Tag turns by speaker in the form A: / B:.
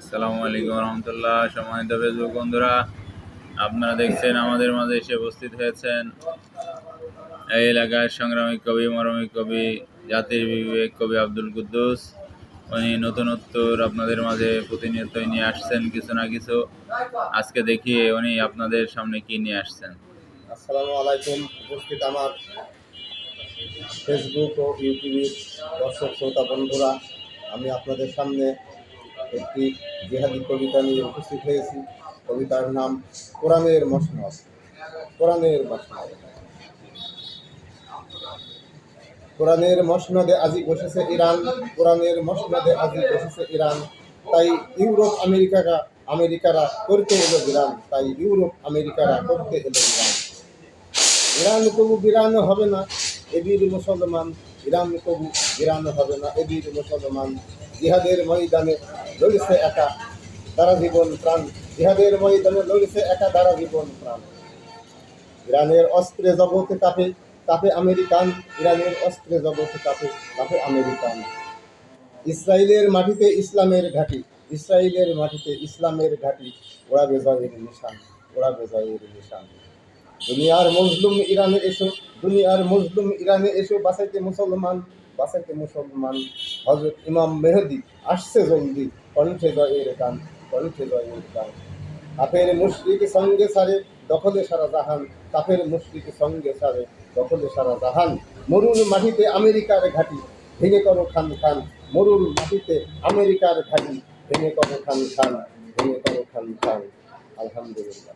A: আসসালামু আলাইকুম রহমতুল্লাহ। সম্মানিত ফেসবুক বন্ধুরা, আপনারা দেখছেন আমাদের মাঝে এসে উপস্থিত হয়েছেন এই এলাকার সংগ্রামী কবি, মরমী কবি, জাতির বিবেক কবি আব্দুল কুদ্দুস। উনি নতুনত্বর আপনাদের মাঝে প্রতিনিয়তই নিয়ে আসছেন কিছু না কিছু। আজকে দেখি উনি আপনাদের সামনে কি নিয়ে আসছেন।
B: আসসালামু আলাইকুম। উপস্থিত আমার ফেসবুক ও ইউটিউবের দর্শক শ্রোতা বন্ধুরা, আমি আপনাদের সামনে একটি জিহাদি কবিতা নিয়ে উপস্থিত হয়েছি। কবিতার নাম কোরআনের মসনদ। কোরআনের মসনদ। কোরআনের মসনদে আজি বসেছে ইরান, কোরআনের মসনদে আজি বসেছে ইরান। তাই ইউরোপ আমেরিকারা করতে এলো বিরান, তাই ইউরোপ আমেরিকারা করতে এলো বিরান। ইরান কবু বিরান হবে না এ বীর মুসলমান, ইরান কবু বিরান হবে না এ বীর মুসলমান। জিহাদের ময়দানে লড়ছে একা দ্বারা জীবন প্রাণ, জিহাদের ময়দানে লড়ছে একা দ্বারা জীবন প্রাণ। ইরানের অস্ত্রে জগতে কাঁপে কাঁপে আমেরিকান, ইরানের অস্ত্রে জগতে কাঁপে কাঁপে আমেরিকান। ইসরায়েলের মাটিতে ইসলামের ঘাঁটি, ইসরায়েলের মাটিতে ইসলামের ঘাঁটি, ওরা বেজয়ের নিশান, ওরা বেজয়ের নিশান। দুনিয়ার মজলুম ইরানে এসো, দুনিয়ার মজলুম ইরানে এসো, বাঁচাইতে মুসলমান, বাঁচাইতে মুসলমান। হযরত ইমাম মেহেদী আসছে জলদি, কণ্ঠে জয়ের গান, কণ্ঠে জয়ের গান। কাফের মুশরিক সঙ্গে সারে দখলে সারা জাহান, কাফের মুশরিক সঙ্গে সারে দখলে সারা জাহান। মরুর মাটিতে আমেরিকার ঘাঁটি, ভেঙে করো খান খান, মরুর মাটিতে আমেরিকার ঘাঁটি, ভেঙে করো খান খান, ভেঙে করো খান খান। আলহামদুলিল্লাহ।